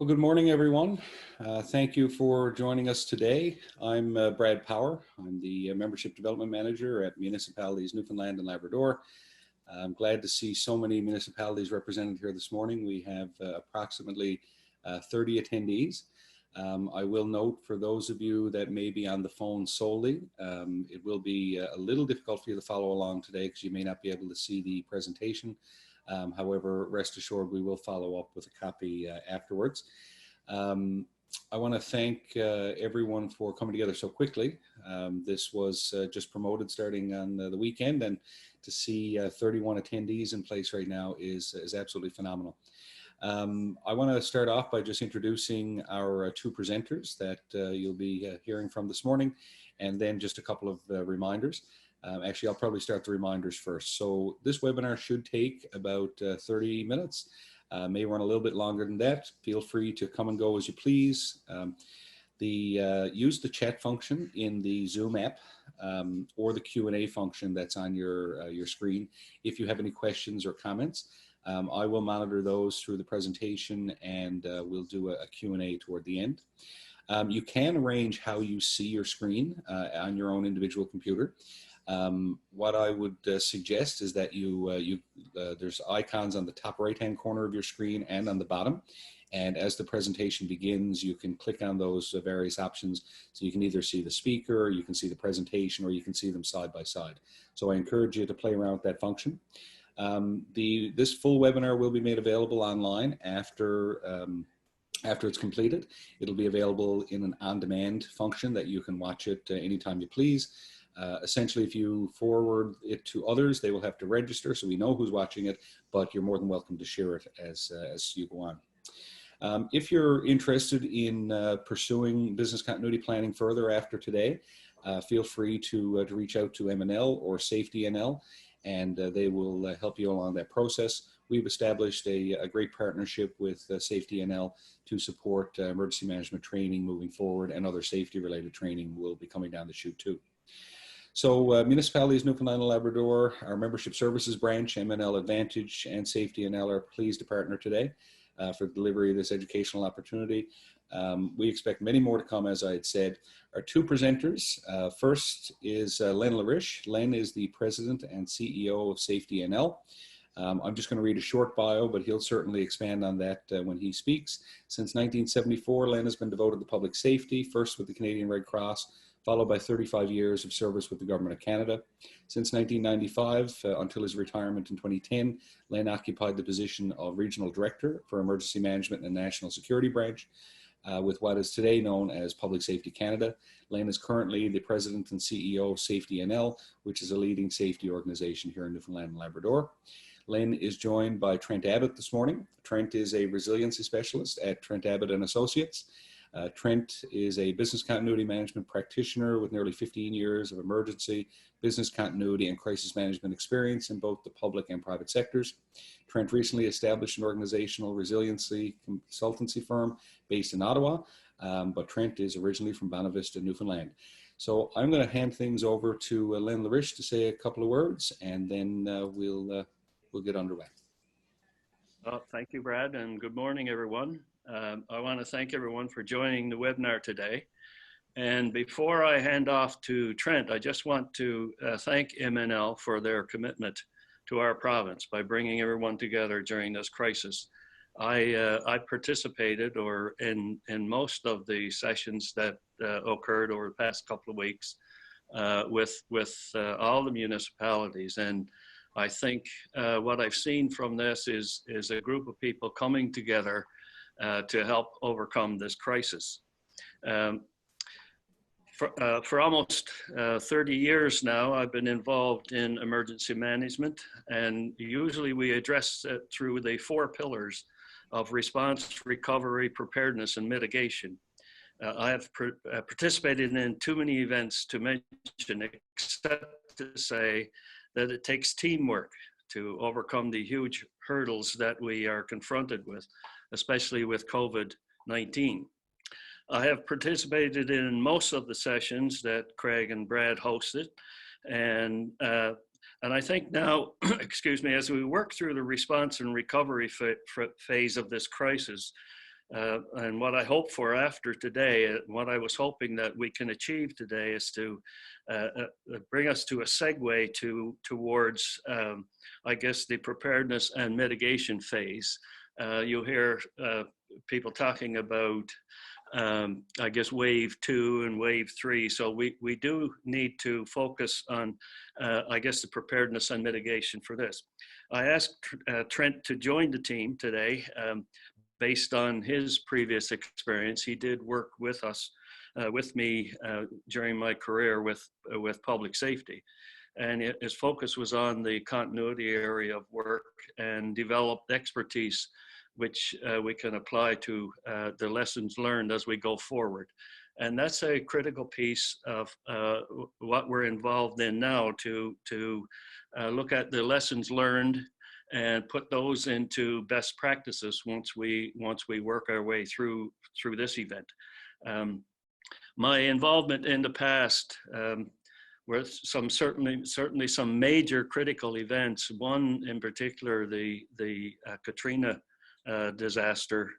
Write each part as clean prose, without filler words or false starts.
Well, good morning, everyone. Thank you for joining us today. I'm Brad Power. I'm the Membership Development Manager at Municipalities Newfoundland and Labrador. I'm glad to see so many municipalities represented here this morning. We have approximately 30 attendees. I will note for those of you that may be on the phone solely, it will be a little difficult for you to follow along today because you may not be able to see the presentation. However, rest assured, we will follow up with a copy afterwards. I want to thank everyone for coming together so quickly. This was just promoted starting on the weekend, and to see 31 attendees in place right now is absolutely phenomenal. I want to start off by just introducing our two presenters that you'll be hearing from this morning, and then just a couple of reminders. Actually, I'll probably start the reminders first. So this webinar should take about 30 minutes, may run a little bit longer than that. Feel free to come and go as you please. Use the chat function in the Zoom app or the Q&A function that's on your screen if you have any questions or comments. I will monitor those through the presentation, and we'll do a Q&A toward the end. You can arrange how you see your screen on your own individual computer. What I would suggest is that there's icons on the top right-hand corner of your screen and on the bottom. And as the presentation begins, you can click on those various options. So you can either see the speaker, you can see the presentation, or you can see them side by side. So I encourage you to play around with that function. This full webinar will be made available online after it's completed. It'll be available in an on-demand function that you can watch it anytime you please. Essentially, if you forward it to others, they will have to register, so we know who's watching it, but you're more than welcome to share it as you go on. If you're interested in pursuing business continuity planning further after today, feel free to reach out to MNL or SafetyNL, and they will help you along that process. We've established a great partnership with SafetyNL to support emergency management training moving forward, and other safety-related training will be coming down the chute too. So Municipalities Newfoundland and Labrador, our membership services branch, MNL Advantage, and SafetyNL are pleased to partner today for the delivery of this educational opportunity. We expect many more to come, as I had said. Our two presenters, first is Len Larish. Len is the President and CEO of SafetyNL. I'm just going to read a short bio, but he'll certainly expand on that when he speaks. Since 1974, Len has been devoted to public safety, first with the Canadian Red Cross, followed by 35 years of service with the Government of Canada. Since 1995, until his retirement in 2010, Len occupied the position of Regional Director for Emergency Management and National Security Branch with what is today known as Public Safety Canada. Len is currently the President and CEO of SafetyNL, which is a leading safety organization here in Newfoundland and Labrador. Len is joined by Trent Abbott this morning. Trent is a resiliency specialist at Trent Abbott and Associates. Trent is a business continuity management practitioner with nearly 15 years of emergency, business continuity, and crisis management experience in both the public and private sectors. Trent recently established an organizational resiliency consultancy firm based in Ottawa, but Trent is originally from Bonavista, Newfoundland. So I'm going to hand things over to Len Larish to say a couple of words, and then we'll get underway. Thank you, Brad, and good morning, everyone. I want to thank everyone for joining the webinar today. And before I hand off to Trent, I just want to thank MNL for their commitment to our province by bringing everyone together during this crisis. I participated in most of the sessions that occurred over the past couple of weeks with all the municipalities. And I think what I've seen from this is a group of people coming together to help overcome this crisis. For almost 30 years now, I've been involved in emergency management, and usually we address it through the 4 pillars of response, recovery, preparedness, and mitigation. I have participated in too many events to mention, except to say that it takes teamwork to overcome the huge hurdles that we are confronted with, especially with COVID-19. I have participated in most of the sessions that Craig and Brad hosted, and I think now, excuse me, as we work through the response and recovery phase of this crisis, And what I hope for after today, what I was hoping that we can achieve today is to bring us to a segue towards, I guess, the preparedness and mitigation phase. You'll hear people talking about, I guess, wave 2 and wave 3. So we do need to focus on, I guess, the preparedness and mitigation for this. I asked Trent to join the team today. Based on his previous experience, he did work with us, with me during my career with public safety. And his focus was on the continuity area of work and developed expertise, which we can apply to the lessons learned as we go forward. And that's a critical piece of what we're involved in now, to look at the lessons learned and put those into best practices once we work our way through this event. My involvement in the past were certainly some major critical events. One in particular, the Katrina disaster.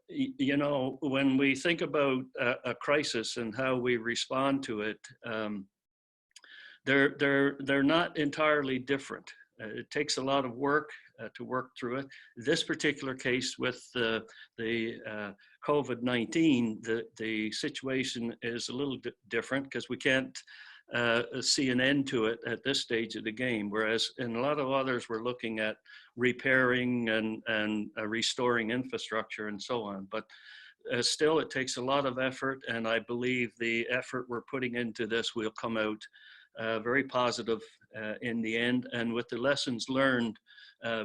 You know, when we think about a crisis and how we respond to it, they're not entirely different. It takes a lot of work to work through it. This particular case with the COVID-19, the situation is a little different because we can't see an end to it at this stage of the game. Whereas in a lot of others, we're looking at repairing and restoring infrastructure and so on. But still, it takes a lot of effort, and I believe the effort we're putting into this will come out very positive in the end, and with the lessons learned,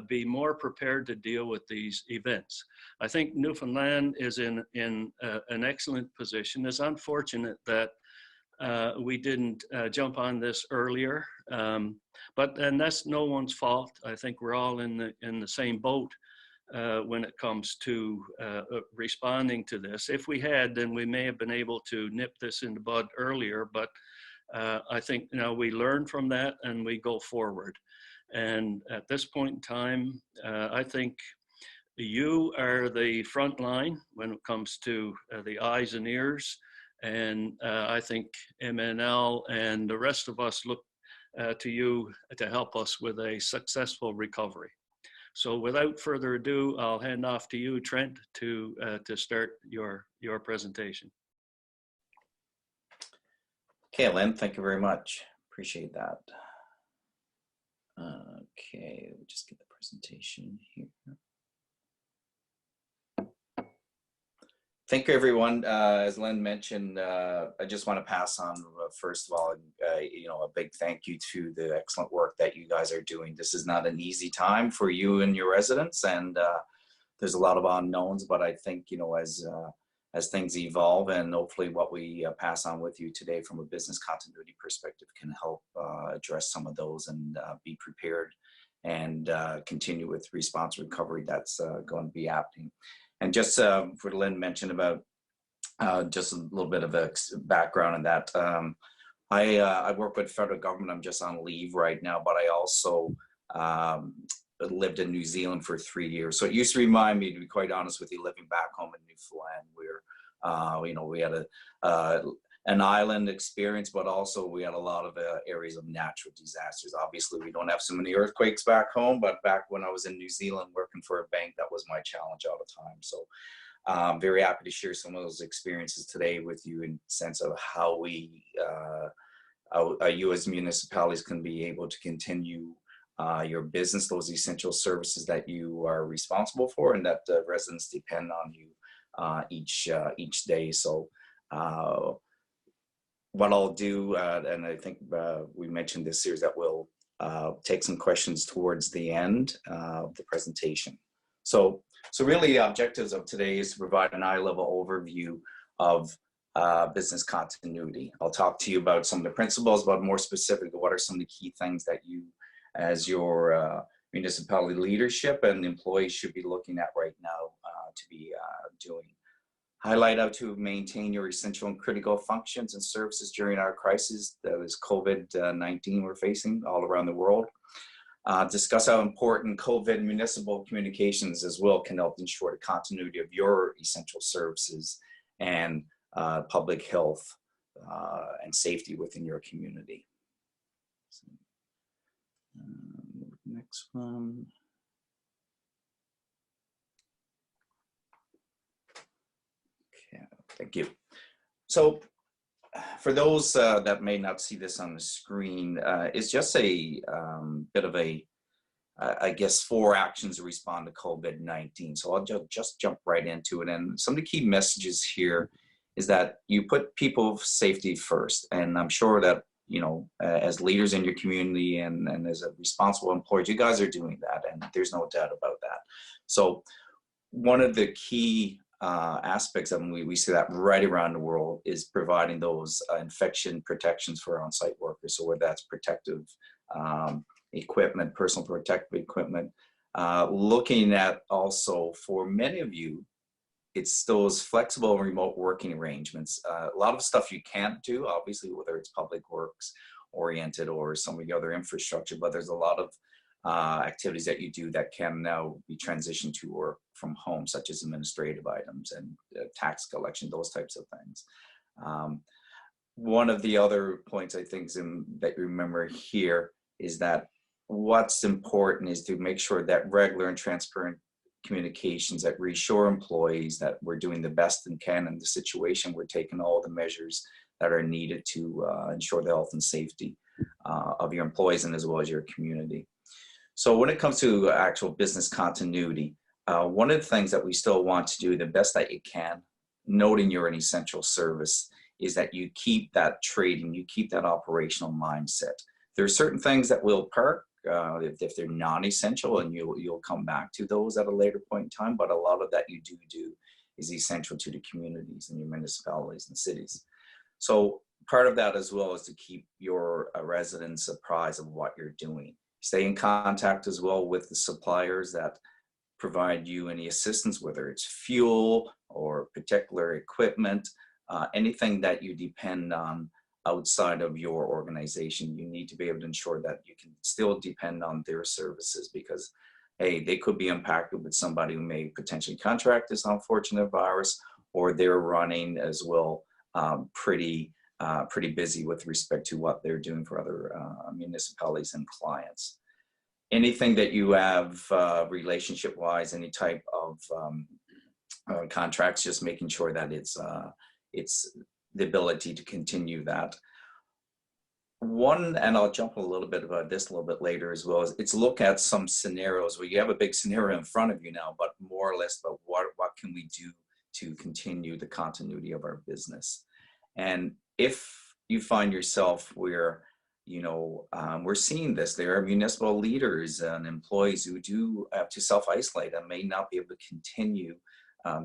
be more prepared to deal with these events. I think Newfoundland is in an excellent position. It's unfortunate that we didn't jump on this earlier, and that's no one's fault. I think we're all in the same boat when it comes to responding to this. If we had, then we may have been able to nip this in the bud earlier, but I think we learn from that and we go forward. And at this point in time, I think you are the front line when it comes to the eyes and ears. And I think MNL and the rest of us look to you to help us with a successful recovery. So without further ado, I'll hand off to you, Trent, to start your presentation. Okay, Lynn, thank you very much. Appreciate that. Okay, we'll just get the presentation here. Thank you, everyone. As Lynn mentioned, I just want to pass on, first of all, a big thank you to the excellent work that you guys are doing. This is not an easy time for you and your residents, and there's a lot of unknowns, but I think, as things evolve, and hopefully what we pass on with you today from a business continuity perspective can help address some of those and be prepared and continue with response recovery that's going to be happening. And just for Lynn mentioned about just a little bit of a background on that. I work with federal government. I'm just on leave right now, but I also lived in New Zealand for 3 years. So it used to remind me, to be quite honest with you, living back home in Newfoundland, where we had an island experience, but also we had a lot of areas of natural disasters. Obviously, we don't have so many earthquakes back home, but back when I was in New Zealand working for a bank, that was my challenge all the time. So I'm very happy to share some of those experiences today with you in the sense of how you as municipalities can be able to continue your business, those essential services that you are responsible for, and that residents depend on you each day. So what I'll do, and I think we mentioned this series, that we'll take some questions towards the end of the presentation. So really the objectives of today is to provide an eye-level overview of business continuity. I'll talk to you about some of the principles, but more specifically, what are some of the key things that you, as your municipality leadership and employees, should be looking at right now to be doing. Highlight how to maintain your essential and critical functions and services during our crisis, that is COVID-19 we're facing all around the world. discuss how important COVID municipal communications as well can help ensure the continuity of your essential services and public health and safety within your community. So, next one. Okay, thank you. So for those that may not see this on the screen, it's just a bit of a, I guess, 4 actions to respond to COVID-19. So I'll just jump right into it. And some of the key messages here is that you put people's safety first. And I'm sure that, you know, as leaders in your community and as a responsible employer, you guys are doing that. And there's no doubt about that. So one of the key aspects of, and we see that right around the world, is providing those infection protections for on-site workers. So whether that's protective equipment, personal protective equipment, looking at also for many of you, it's those flexible remote working arrangements. A lot of stuff you can't do, obviously, whether it's public works oriented or some of the other infrastructure, but there's a lot of activities that you do that can now be transitioned to work from home, such as administrative items and tax collection, those types of things. One of the other points I think that you remember here is that what's important is to make sure that regular and transparent communications that reassure employees that we're doing the best we can in the situation. We're taking all the measures that are needed to ensure the health and safety of your employees and as well as your community. So when it comes to actual business continuity, one of the things that we still want to do the best that you can, noting you're an essential service, is that you keep that trading, you keep that operational mindset. There are certain things that will park if they're non-essential, and you'll come back to those at a later point in time, but a lot of that you do is essential to the communities and your municipalities and cities. So part of that as well is to keep your residents apprised of what you're doing. Stay in contact as well with the suppliers that provide you any assistance, whether it's fuel or particular equipment, anything that you depend on outside of your organization. You need to be able to ensure that you can still depend on their services, because, hey, they could be impacted with somebody who may potentially contract this unfortunate virus, or they're running as well pretty busy with respect to what they're doing for other municipalities and clients. Anything that you have relationship-wise, any type of contracts, just making sure that it's the ability to continue that. One, and I'll jump a little bit about this a little bit later as well, is it's look at some scenarios where you have a big scenario in front of you now, but more or less about what can we do to continue the continuity of our business. And if you find yourself where, you know, we're seeing this, there are municipal leaders and employees who do have to self-isolate and may not be able to continue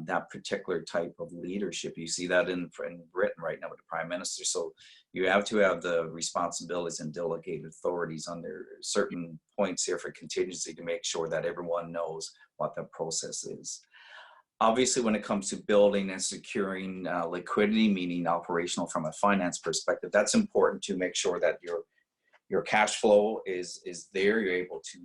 that particular type of leadership. You see that in Britain right now with the Prime Minister. So you have to have the responsibilities and delegated authorities under certain points here for contingency to make sure that everyone knows what the process is. Obviously, when it comes to building and securing liquidity, meaning operational from a finance perspective, that's important to make sure that your cash flow is there. You're able to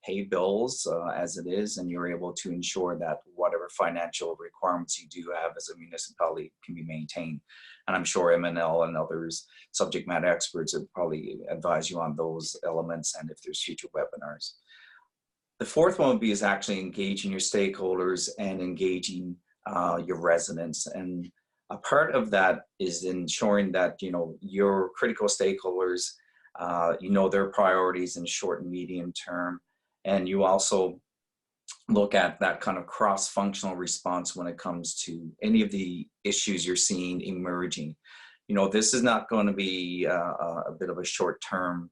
pay bills as it is, and you're able to ensure that whatever financial requirements you do have as a municipality can be maintained. And I'm sure MNL and others, subject matter experts, would probably advise you on those elements and if there's future webinars. The fourth one would be is actually engaging your stakeholders and engaging your residents. And a part of that is ensuring that, you know, your critical stakeholders, you know, their priorities in short and medium term. And you also look at that kind of cross-functional response when it comes to any of the issues you're seeing emerging. You know, this is not going to be a bit of a short-term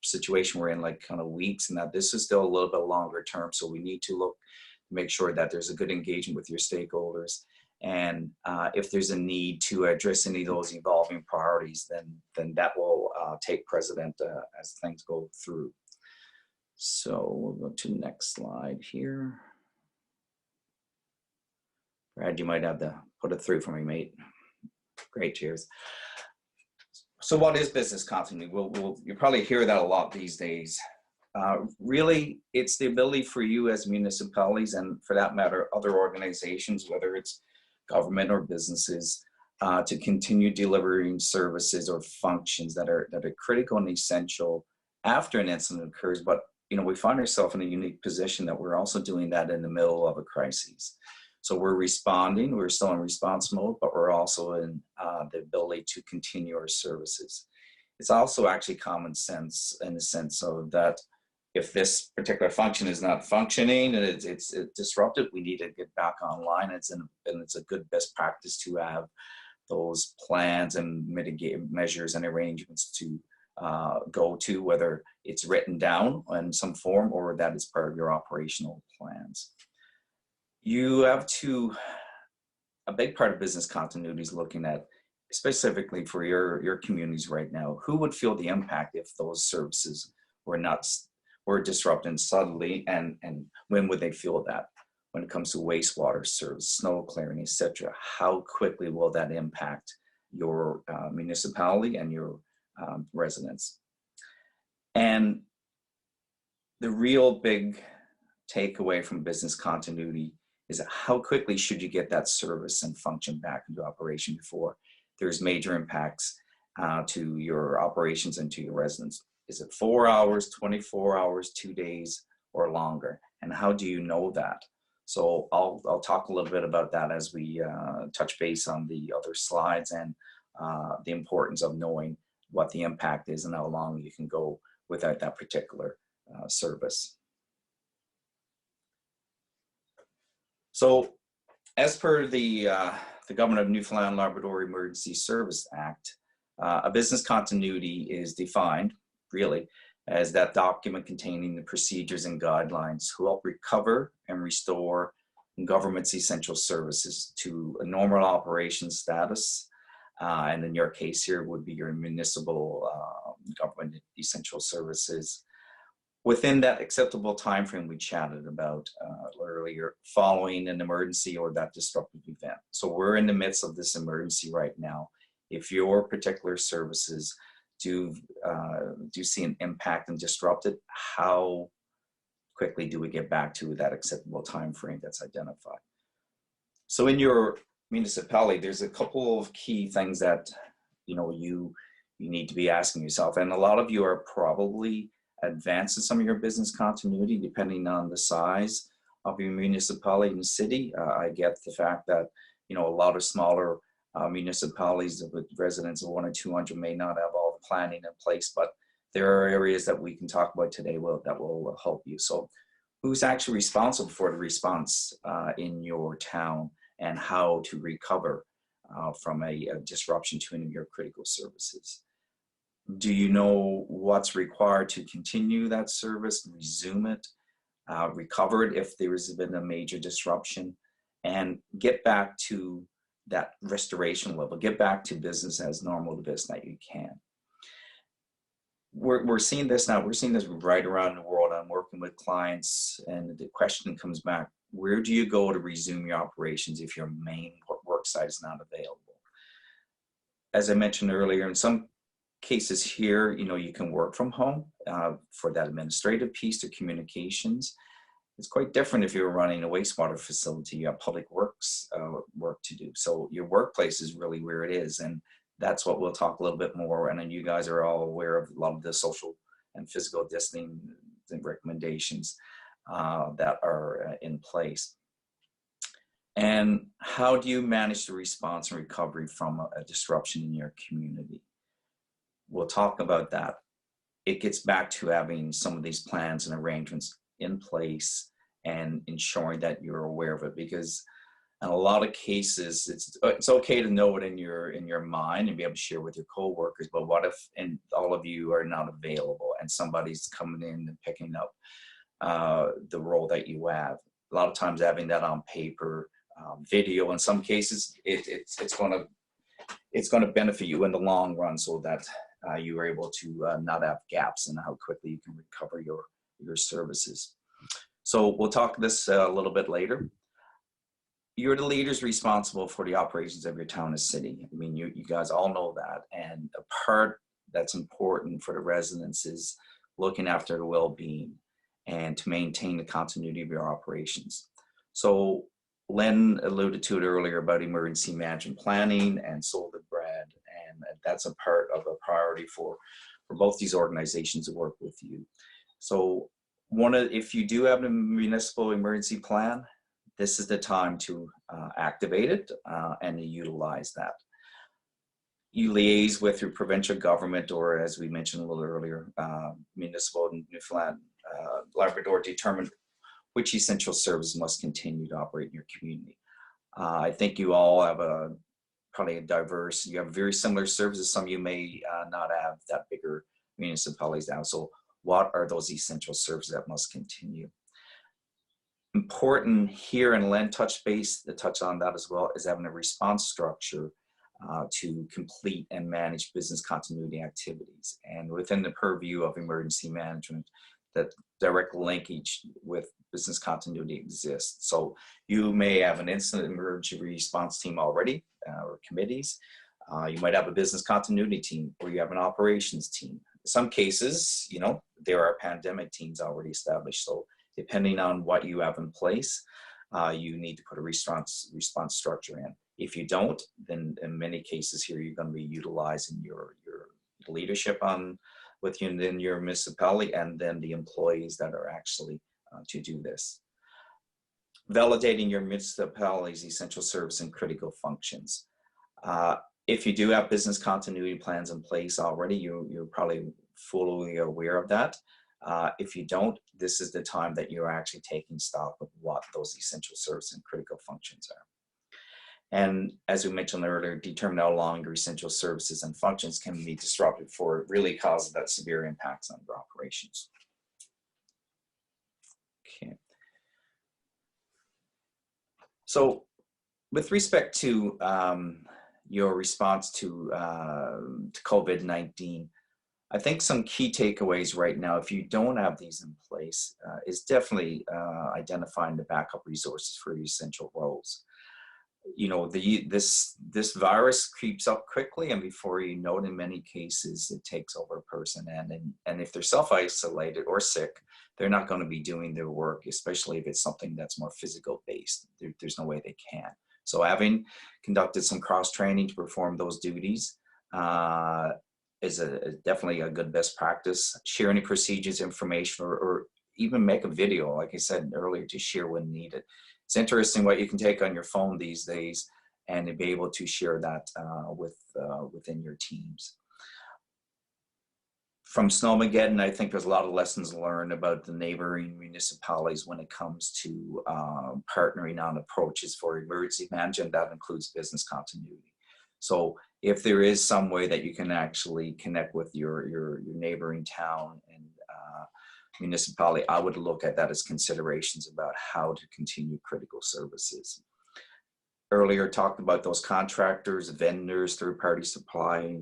situation we're in, like kind of weeks, and that this is still a little bit longer term. So we need to make sure that there's a good engagement with your stakeholders. And if there's a need to address any of those evolving priorities, then that will take precedent as things go through. So we'll go to the next slide here. Brad, you might have to put it through for me, mate. Great, cheers. So what is business continuity? You probably hear that a lot these days. Really, it's the ability for you as municipalities, and for that matter, other organizations, whether it's government or businesses, to continue delivering services or functions that are critical and essential after an incident occurs. But we find ourselves in a unique position that we're also doing that in the middle of a crisis. So we're responding, we're still in response mode, but we're also in the ability to continue our services. It's also actually common sense in the sense of that if this particular function is not functioning and it's disrupted, we need to get back online. And it's a good best practice to have those plans and mitigate measures and arrangements to go to, whether it's written down in some form or that is part of your operational plans. You have a big part of business continuity is looking at specifically for your communities right now, who would feel the impact if those services were disrupted suddenly, and when would they feel that? When it comes to wastewater service, snow clearing, etc., how quickly will that impact your municipality and your residents? And the real big takeaway from business continuity is how quickly should you get that service and function back into operation before there's major impacts to your operations and to your residents. Is it 4 hours, 24 hours, 2 days, or longer? And how do you know that? So I'll talk a little bit about that as we touch base on the other slides, and the importance of knowing what the impact is and how long you can go without that particular service. So as per the Government of Newfoundland and Labrador Emergency Service Act, a business continuity is defined really as that document containing the procedures and guidelines to help recover and restore government's essential services to a normal operation status. And in your case here would be your municipal government essential services within that acceptable time frame we chatted about earlier, following an emergency or that disruptive event. So we're in the midst of this emergency right now. If your particular services do see an impact and disrupt it, how quickly do we get back to that acceptable time frame that's identified? So in your municipality, there's a couple of key things that you need to be asking yourself, and a lot of you are probably advanced in some of your business continuity depending on the size of your municipality and city. I get the fact that a lot of smaller municipalities with residents of 1 or 200 may not have all the planning in place, but there are areas that we can talk about today that will help you. So who's actually responsible for the response in your town and how to recover from a disruption to any of your critical services? Do you know what's required to continue that service, resume it, recover it if there has been a major disruption, and get back to that restoration level, get back to business as normal the best that you can? We're seeing this now. We're seeing this right around the world. I'm working with clients, and the question comes back, where do you go to resume your operations if your main work site is not available? As I mentioned earlier, in some cases here, you can work from home for that administrative piece to communications. It's quite different if you're running a wastewater facility. You have public works work to do. So your workplace is really where it is. And that's what we'll talk a little bit more. And then you guys are all aware of a lot of the social and physical distancing recommendations that are in place. And how do you manage the response and recovery from a disruption in your community? We'll talk about that. It gets back to having some of these plans and arrangements in place and ensuring that you're aware of it, because in a lot of cases, it's okay to know it in your mind and be able to share with your coworkers. But what if all of you are not available and somebody's coming in and picking up the role that you have? A lot of times, having that on paper, video, in some cases, it's going to benefit you in the long run, so that you are able to not have gaps in how quickly you can recover your services. So we'll talk this a little bit later. You're the leaders responsible for the operations of your town and city. I mean, you guys all know that. And a part that's important for the residents is looking after the well-being, and to maintain the continuity of your operations. So Len alluded to it earlier about emergency management planning, and so did Brad, and that's a part of a priority for both these organizations to work with you. So if you do have a municipal emergency plan, this is the time to activate it and to utilize that. You liaise with your provincial government, or as we mentioned a little earlier, municipal Newfoundland, Labrador, determine which essential services must continue to operate in your community. I think you all have probably a diverse, you have very similar services. Some of you may not have that bigger municipalities now. So what are those essential services that must continue? Important here, and Len touched on that as well, is having a response structure to complete and manage business continuity activities. And within the purview of emergency management, that direct linkage with business continuity exists. So you may have an incident emergency response team already, or committees. You might have a business continuity team, or you have an operations team. In some cases, you know, there are pandemic teams already established. So depending on what you have in place, you need to put a response structure in. If you don't, then in many cases here, you're going to be utilizing your leadership within your municipality, and then the employees that are actually to do this. Validating your municipality's essential service and critical functions. If you do have business continuity plans in place already, you're probably fully aware of that. If you don't, this is the time that you're actually taking stock of what those essential service and critical functions are. And as we mentioned earlier, determine how long your essential services and functions can be disrupted before it really causes that severe impacts on your operations. Okay. So with respect to your response to COVID-19, I think some key takeaways right now, if you don't have these in place, is definitely identifying the backup resources for your essential roles. You know, this virus creeps up quickly, and before you know it, in many cases, it takes over a person. And if they're self-isolated or sick, they're not going to be doing their work, especially if it's something that's more physical based. There's no way they can. So having conducted some cross-training to perform those duties is definitely a good best practice. Share any procedures, information, or even make a video, like I said earlier, to share when needed. It's interesting what you can take on your phone these days and to be able to share that within your teams. From Snowmageddon, I think there's a lot of lessons learned about the neighboring municipalities when it comes to partnering on approaches for emergency management. That includes business continuity. So if there is some way that you can actually connect with your neighboring town and municipality, I would look at that as considerations about how to continue critical services. Earlier talked about those contractors, vendors, third-party supply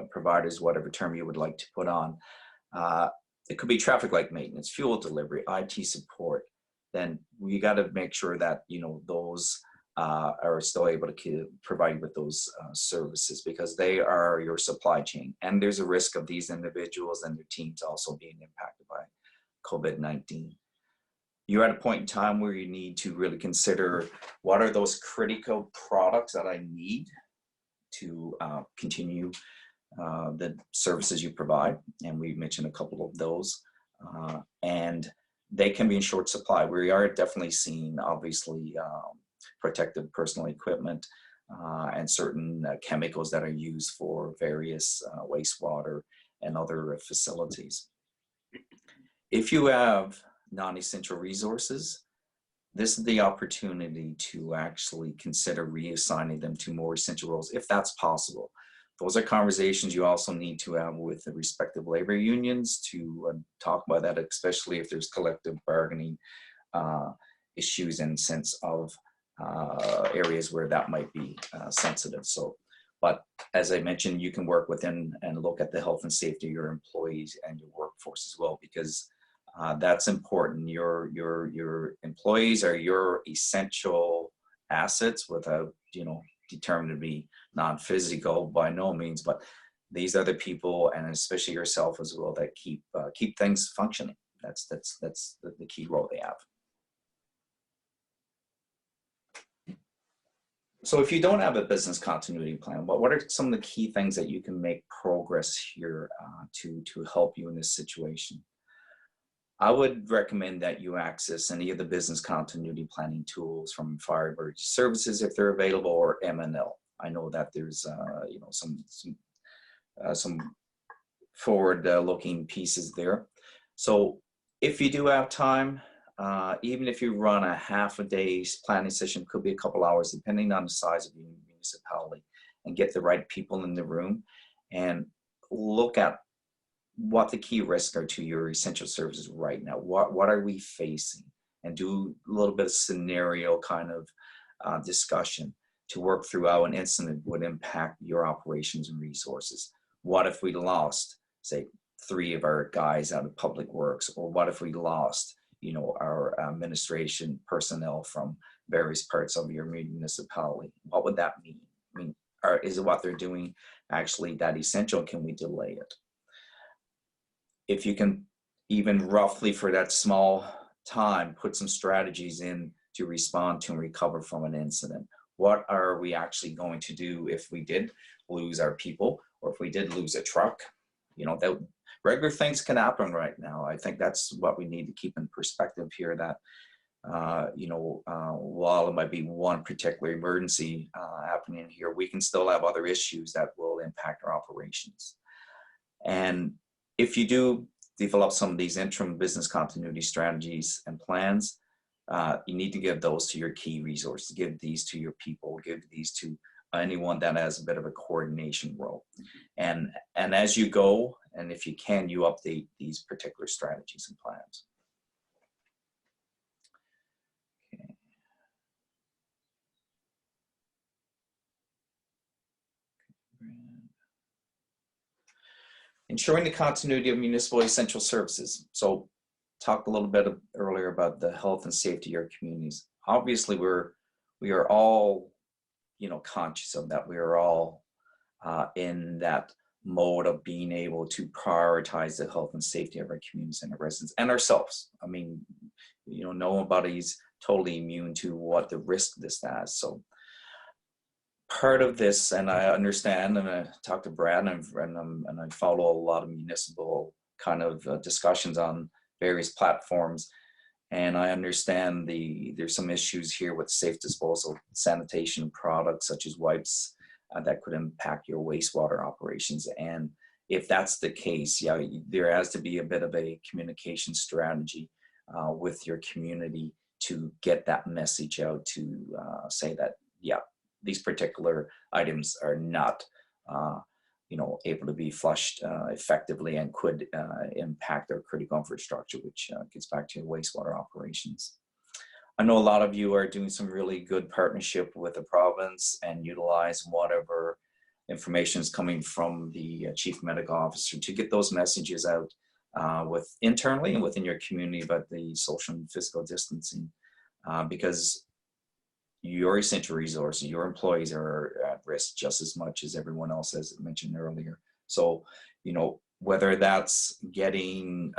providers, whatever term you would like to put on. It could be traffic light maintenance, fuel delivery, IT support. Then we got to make sure that, you know, those are still able to provide you with those services, because they are your supply chain. And there's a risk of these individuals and their teams also being impacted by COVID-19. You're at a point in time where you need to really consider, what are those critical products that I need to continue the services you provide? And we mentioned a couple of those. And they can be in short supply. We are definitely seeing, obviously, protective personal equipment and certain chemicals that are used for various wastewater and other facilities. If you have non-essential resources, this is the opportunity to actually consider reassigning them to more essential roles, if that's possible. Those are conversations you also need to have with the respective labor unions to talk about that, especially if there's collective bargaining issues in sense of areas where that might be sensitive. So, but as I mentioned, you can work within and look at the health and safety of your employees and your workforce as well, because that's important. Your employees are your essential assets, without, you know, determined to be non-physical by no means, but these are the people, and especially yourself as well, that keep things functioning. That's the key role they have. So if you don't have a business continuity plan, what are some of the key things that you can make progress here to help you in this situation? I would recommend that you access any of the business continuity planning tools from Fire Emergency Services if they're available, or MNL. I know that there's you know, some forward-looking pieces there. So if you do have time, even if you run a half a day's planning session, could be a couple hours, depending on the size of your municipality, and get the right people in the room and look at what the key risks are to your essential services right now. What are we facing? And do a little bit of scenario kind of discussion to work through how an incident would impact your operations and resources. What if we lost, say, 3 of our guys out of public works? Or what if we lost, you know, our administration personnel from various parts of your municipality? What would that mean? I mean, is it what they're doing actually that essential? Can we delay it? If you can, even roughly for that small time, put some strategies in to respond to and recover from an incident. What are we actually going to do if we did lose our people, or if we did lose a truck? You know, that regular things can happen right now. I think that's what we need to keep in perspective here, that you know, while it might be one particular emergency happening here, we can still have other issues that will impact our operations. And if you do develop some of these interim business continuity strategies and plans, you need to give those to your key resources, give these to your people, give these to anyone that has a bit of a coordination role. And as you go, and if you can, you update these particular strategies and plans. Okay. Ensuring the continuity of municipal essential services. So talked a little bit earlier about the health and safety of your communities. Obviously, we are all, you know, conscious of that. We are all in that mode of being able to prioritize the health and safety of our communities and our residents and ourselves. I mean, you know, nobody's totally immune to what the risk this has. So part of this, and I understand, and I talked to Brad, and I follow a lot of municipal kind of discussions on various platforms, and I understand there's some issues here with safe disposal, sanitation products such as wipes that could impact your wastewater operations. And if that's the case, yeah, there has to be a bit of a communication strategy with your community to get that message out, to say that, yeah, these particular items are not, you know, able to be flushed effectively and could impact our critical infrastructure, which gets back to your wastewater operations. I know a lot of you are doing some really good partnership with the province and utilize whatever information is coming from the chief medical officer to get those messages out with internally and within your community about the social and physical distancing, because your essential resources, your employees are at risk just as much as everyone else, as I mentioned earlier. So, you know, whether that's getting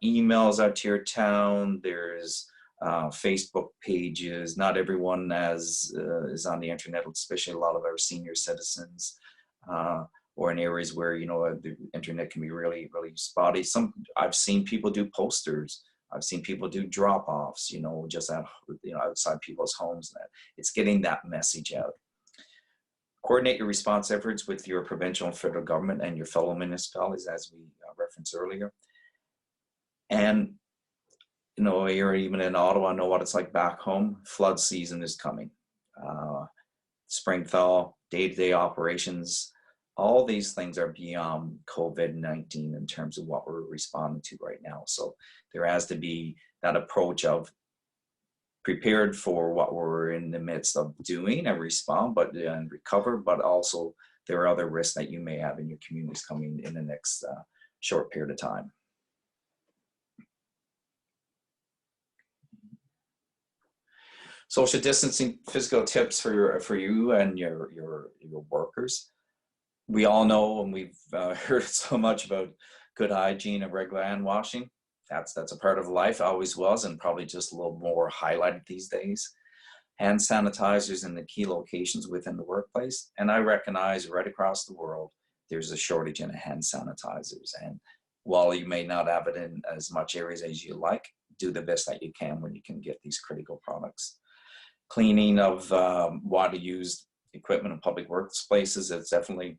emails out to your town, there's Facebook pages. Not everyone is on the internet, especially a lot of our senior citizens, or in areas where, you know, the internet can be really, really spotty. I've seen people do posters. I've seen people do drop-offs, you know, just at, you know, outside people's homes. It's getting that message out. Coordinate your response efforts with your provincial and federal government and your fellow municipalities, as we referenced earlier. And, you know, you're even in Ottawa, I know what it's like back home. Flood season is coming. Spring thaw, day-to-day operations, all these things are beyond COVID-19 in terms of what we're responding to right now. So there has to be that approach of prepared for what we're in the midst of doing and respond, and recover, but also there are other risks that you may have in your communities coming in the next short period of time. Social distancing physical tips for you and your workers. We all know, and we've heard so much about good hygiene and regular hand washing. That's a part of life, always was, and probably just a little more highlighted these days. Hand sanitizers in the key locations within the workplace. And I recognize right across the world, there's a shortage in hand sanitizers. And while you may not have it in as much areas as you like, do the best that you can when you can get these critical products. Cleaning of water-used equipment in public workplaces is definitely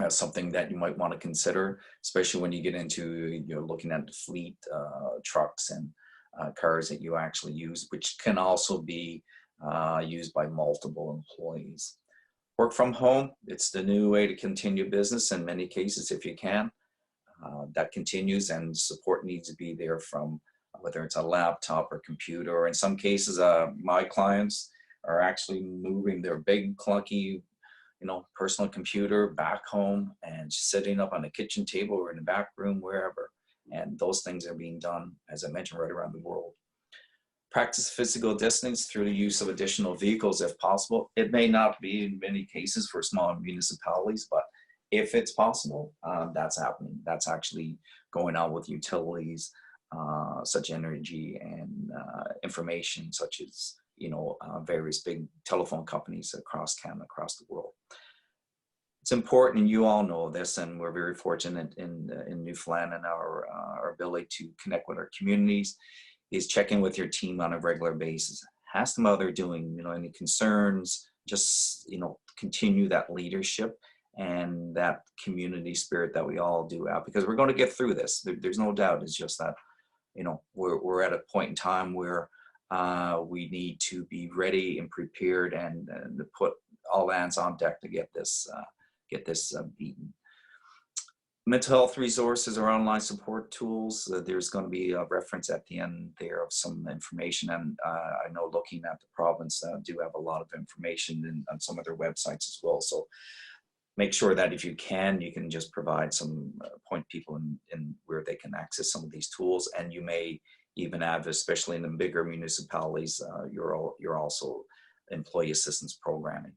something that you might want to consider, especially when you get into, you're looking at the fleet trucks and cars that you actually use, which can also be used by multiple employees. Work from home, it's the new way to continue business in many cases if you can. That continues, and support needs to be there from whether it's a laptop or computer, or in some cases, my clients are actually moving their big clunky, personal computer back home and sitting up on the kitchen table or in the back room, wherever. And those things are being done, as I mentioned, right around the world. Practice physical distance through the use of additional vehicles if possible. It may not be in many cases for small municipalities, but if it's possible, that's happening. That's actually going on with utilities, such energy and information, such as various big telephone companies across Canada, across the world. It's important, and you all know this, and we're very fortunate in Newfoundland and our ability to connect with our communities, is checking with your team on a regular basis. Ask them how they're doing, any concerns, just, continue that leadership and that community spirit that we all do have, because we're going to get through this. There's no doubt. It's just that, we're at a point in time where we need to be ready and prepared and to put all hands on deck to get this beaten. Mental health resources or online support tools. There's going to be a reference at the end there of some information, and I know looking at the province do have a lot of information on some of their websites as well. So make sure that if you can just provide some point people in where they can access some of these tools, and you may even have, especially in the bigger municipalities, you're also employee assistance programming.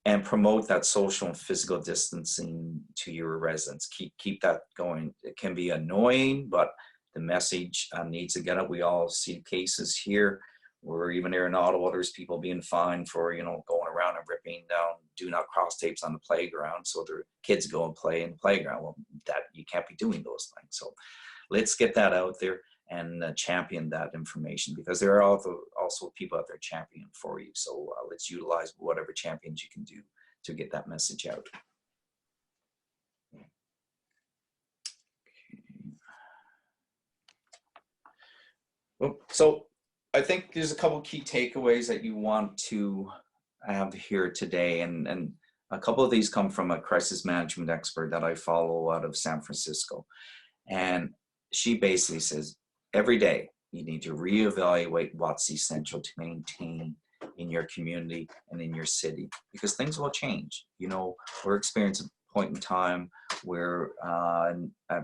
And promote that social and physical distancing to your residents. Keep that going. It can be annoying, but the message needs to get out. We all see cases here where even here in Ottawa, there's people being fined for, going around and ripping down do not cross tapes on the playground so their kids go and play in the playground. Well, that you can't be doing those things. So let's get that out there and champion that information, because there are also people out there championing for you. So let's utilize whatever champions you can do to get that message out. Well, so I think there's a couple key takeaways that you want to have here today, and a couple of these come from a crisis management expert that I follow out of San Francisco, and she basically says, every day, you need to reevaluate what's essential to maintain in your community and in your city, because things will change. We're experiencing a point in time where,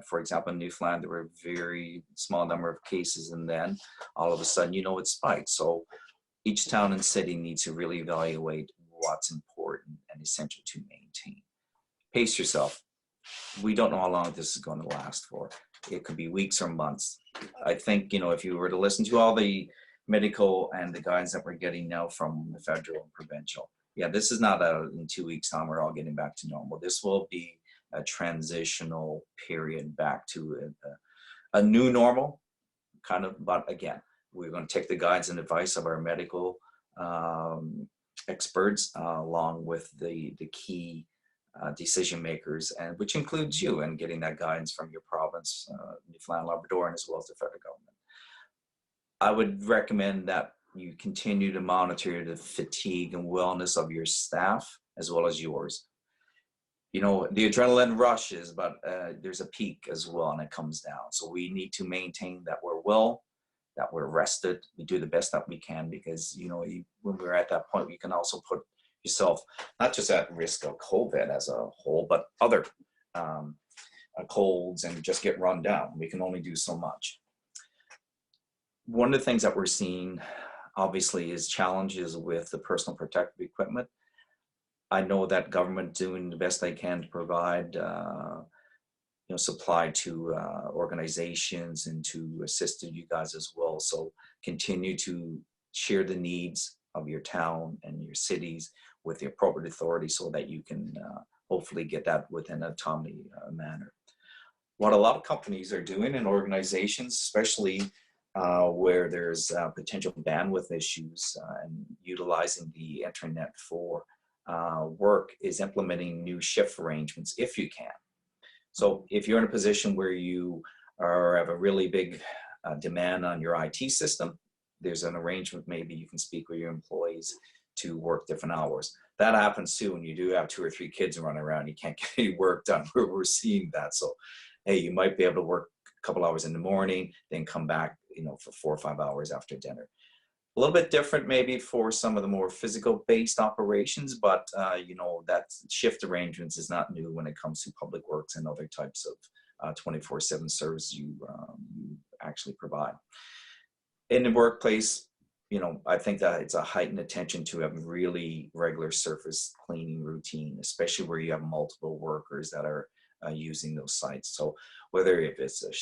for example, in Newfoundland, there were a very small number of cases, and then all of a sudden, it spiked. So each town and city needs to really evaluate what's important and essential to maintain. Pace yourself. We don't know how long this is going to last for. It could be weeks or months. I think, if you were to listen to all the medical and the guidance that we're getting now from the federal and provincial, this is not in 2 weeks' time we're all getting back to normal. This will be a transitional period back to a new normal, kind of. But again, we're going to take the guidance and advice of our medical experts along with the key decision makers, and which includes you, and getting that guidance from your province, Newfoundland, Labrador, and as well as the federal government. I would recommend that you continue to monitor the fatigue and wellness of your staff as well as yours. The adrenaline rushes, but there's a peak as well, and it comes down. So we need to maintain that we're well, that we're rested, we do the best that we can, because when we're at that point, we can also put yourself not just at risk of COVID as a whole, but other colds, and just get run down. We can only do so much. One of the things that we're seeing, obviously, is challenges with the personal protective equipment. I know that government doing the best they can to provide supply to organizations and to assist you guys as well. So continue to share the needs of your town and your cities with the appropriate authority so that you can hopefully get that within a timely manner. What a lot of companies are doing and organizations, especially where there's potential bandwidth issues and utilizing the internet for work, is implementing new shift arrangements if you can. So if you're in a position where you have a really big demand on your IT system, there's an arrangement, maybe you can speak with your employees to work different hours. That happens too when you do have 2 or 3 kids running around, you can't get any work done. We're seeing that. So, hey, you might be able to work a couple hours in the morning, then come back, for 4 or 5 hours after dinner. A little bit different maybe for some of the more physical based operations, but that shift arrangements is not new when it comes to public works and other types of 24/7 service you actually provide. In the workplace, I think that it's a heightened attention to have really regular surface cleaning routine, especially where you have multiple workers that are using those sites. So whether if it's a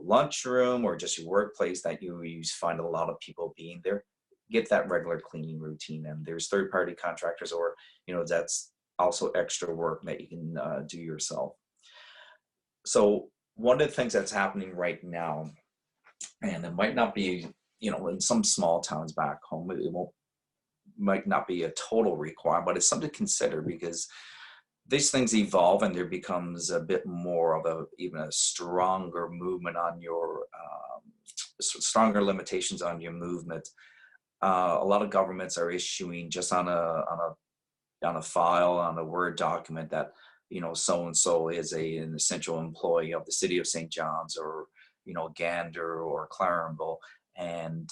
lunchroom or just your workplace that you find a lot of people being there, get that regular cleaning routine. And there's third-party contractors, or that's also extra work that you can do yourself. So one of the things that's happening right now, and it might not be in some small towns back home, it might not be a total requirement, but it's something to consider, because these things evolve and there becomes a bit more of even a stronger movement on your stronger limitations on your movement. A lot of governments are issuing just on a file, on a Word document, that so and so is an essential employee of the city of St. John's, or Gander or Clarenville, and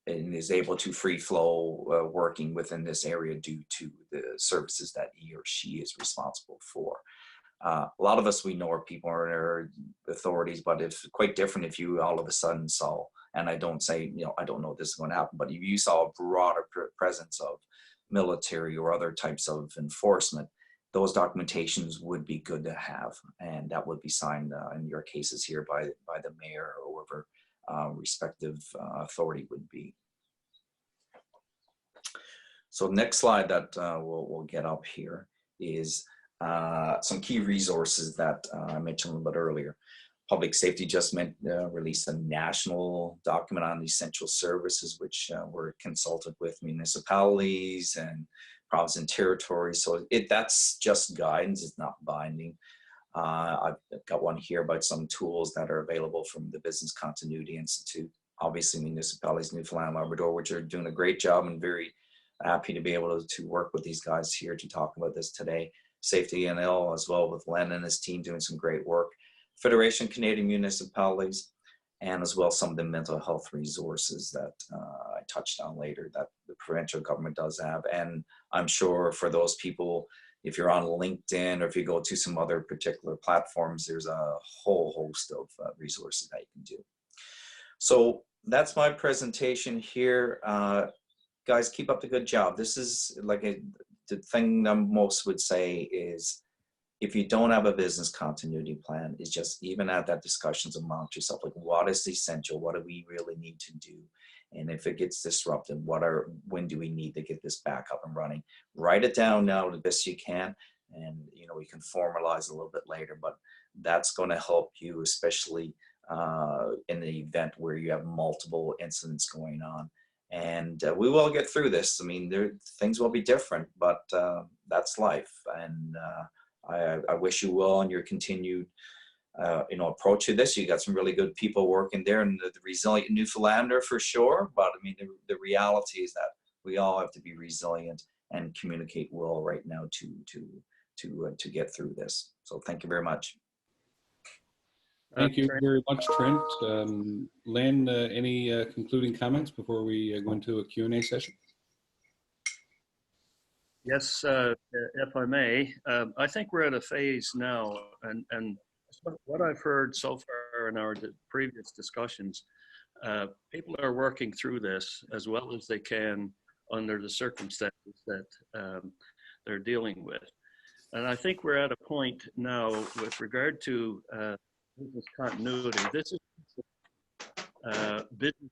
is able to free flow working within this area due to the services that he or she is responsible for. A lot of us, we know our people are authorities, but it's quite different if you all of a sudden saw, and I don't say, I don't know if this is going to happen, but if you saw a broader presence of military or other types of enforcement, those documentations would be good to have, and that would be signed in your cases here by the mayor or whoever respective authority would be. So next slide that we'll get up here is some key resources that I mentioned a little bit earlier. Public Safety just released a national document on essential services, which were consulted with municipalities and provinces and territories. So that's just guidance, it's not binding. I've got one here about some tools that are available from the Business Continuity Institute. Obviously, Municipalities, Newfoundland and Labrador, which are doing a great job, and very happy to be able to work with these guys here to talk about this today. SafetyNL as well, with Len and his team doing some great work. Federation Canadian Municipalities, and as well some of the mental health resources that I touched on later that the provincial government does have. And I'm sure for those people, if you're on LinkedIn or if you go to some other particular platforms, there's a whole host of resources that you can do. So that's my presentation here. Guys, keep up the good job. This is the thing that most would say is, if you don't have a business continuity plan, is just even have that discussions amongst yourself, like what is essential, what do we really need to do, and if it gets disrupted, when do we need to get this back up and running? Write it down now the best you can, and we can formalize a little bit later, but that's going to help you, especially in the event where you have multiple incidents going on. And we will get through this. I mean, things will be different, but that's life. And I wish you well on your continued, approach to this. You got some really good people working there, and the resilient Newfoundlander for sure. But I mean, the reality is that we all have to be resilient and communicate well right now to get through this. So thank you very much. Thank you very much, Trent. Len, any concluding comments before we go into a Q&A session? Yes, if I may. I think we're at a phase now, and what I've heard so far in our previous discussions, people are working through this as well as they can under the circumstances that they're dealing with. And I think we're at a point now with regard to business continuity. This is business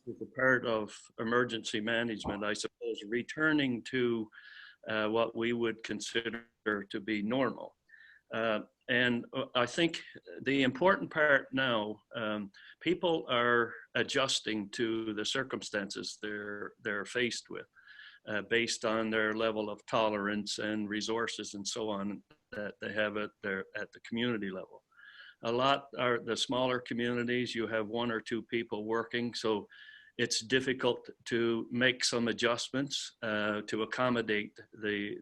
is a part of emergency management, I suppose, returning to what we would consider to be normal. And I think the important part now, people are adjusting to the circumstances they're faced with, based on their level of tolerance and resources and so on that they have at the community level. A lot are the smaller communities. You have one or two people working, so it's difficult to make some adjustments to accommodate the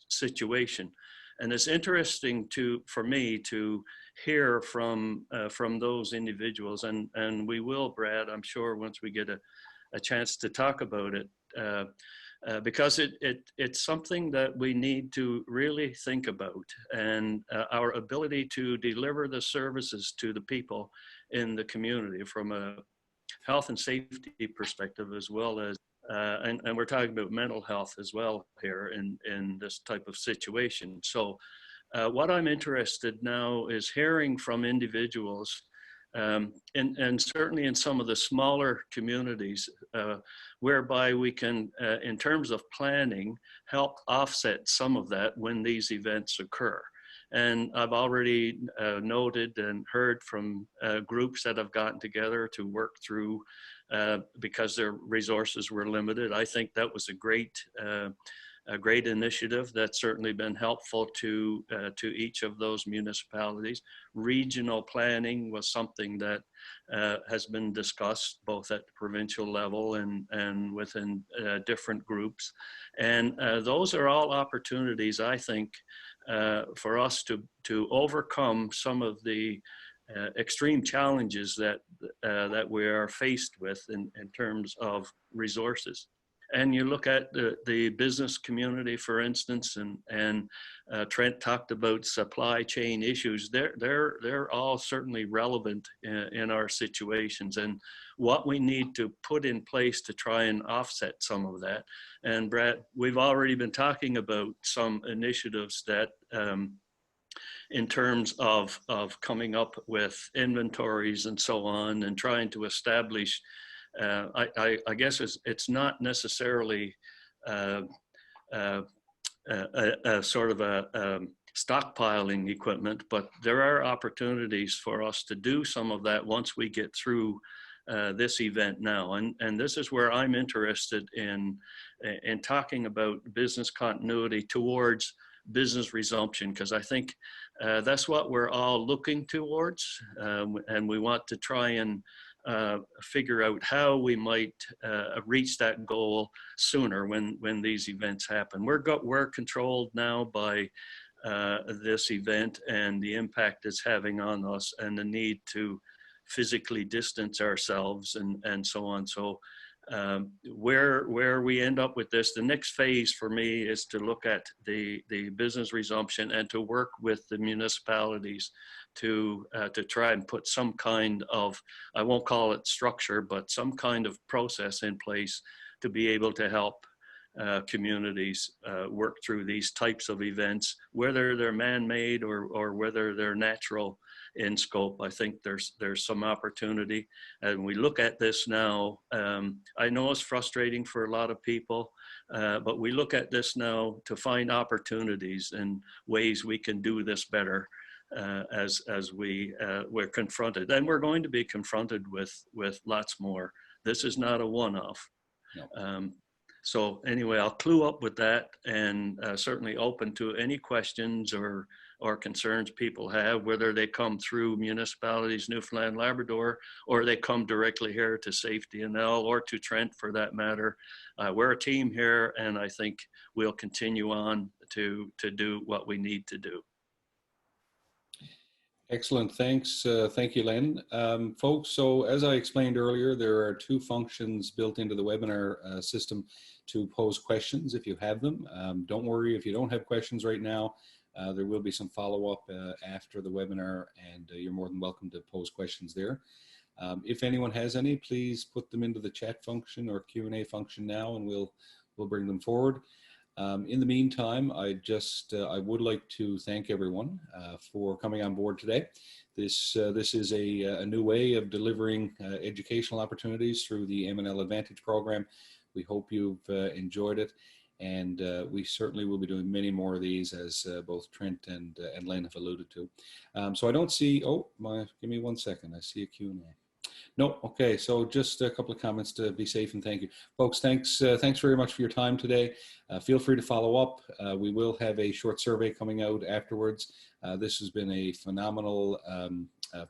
situation. And it's interesting for me to hear from those individuals, and we will, Brad, I'm sure, once we get a chance to talk about it, because it's something that we need to really think about, and our ability to deliver the services to the people in the community from a health and safety perspective, as well as, and we're talking about mental health as well here in this type of situation. So what I'm interested now is hearing from individuals, and certainly in some of the smaller communities, whereby we can, in terms of planning, help offset some of that when these events occur. And I've already noted and heard from groups that have gotten together to work through because their resources were limited. I think that was a great initiative that's certainly been helpful to each of those municipalities. Regional planning was something that has been discussed both at the provincial level and within different groups. And those are all opportunities, I think, for us to overcome some of the extreme challenges that we are faced with in terms of resources. And you look at the business community, for instance, and Trent talked about supply chain issues. They're all certainly relevant in our situations, and what we need to put in place to try and offset some of that. And Brad, we've already been talking about some initiatives that, in terms of coming up with inventories and so on, and trying to establish, I guess it's not necessarily a sort of a stockpiling equipment, but there are opportunities for us to do some of that once we get through this event now. And this is where I'm interested in talking about business continuity towards business resumption, because I think that's what we're all looking towards, and we want to try and figure out how we might reach that goal sooner when these events happen. We're controlled now by this event and the impact it's having on us, and the need to physically distance ourselves and so on. So where we end up with this, the next phase for me is to look at the business resumption and to work with the municipalities to try and put some kind of, I won't call it structure, but some kind of process in place to be able to help communities work through these types of events, whether they're man-made or whether they're natural in scope. I think there's some opportunity, and we look at this now. I know it's frustrating for a lot of people, but we look at this now to find opportunities and ways we can do this better as we're confronted, and we're going to be confronted with lots more. This is not a one-off. No. So anyway, I'll clue up with that, and certainly open to any questions or concerns people have, whether they come through Municipalities Newfoundland Labrador, or they come directly here to SafetyNL, or to Trent for that matter. We're a team here, and I think we'll continue on to do what we need to do. Excellent, thanks. Thank you, Len. Folks, so as I explained earlier, there are two functions built into the webinar system to pose questions if you have them. Don't worry if you don't have questions right now. There will be some follow-up after the webinar, and you're more than welcome to pose questions there. If anyone has any, please put them into the chat function or Q&A function now, and we'll bring them forward. In the meantime, I would like to thank everyone for coming on board today. This is a new way of delivering educational opportunities through the M&L Advantage program. We hope you've enjoyed it, and we certainly will be doing many more of these, as both Trent and Len have alluded to. So I don't see, give me 1 second. I see a Q&A. No, okay, so just a couple of comments to be safe, and thank you. Folks, thanks very much for your time today. Feel free to follow up. We will have a short survey coming out afterwards. This has been a phenomenal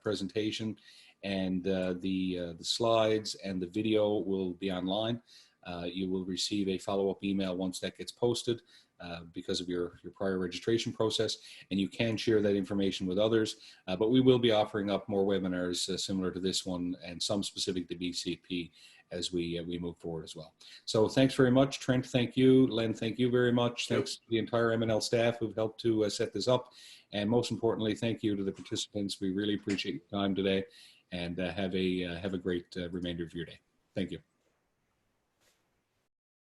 presentation, and the slides and the video will be online. You will receive a follow-up email once that gets posted because of your prior registration process, and you can share that information with others. But we will be offering up more webinars similar to this one, and some specific to BCP as we move forward as well. So thanks very much. Trent, thank you. Len, thank you very much. Thanks to the entire M&L staff who've helped to set this up. And most importantly, thank you to the participants. We really appreciate your time today, and have a great remainder of your day. Thank you.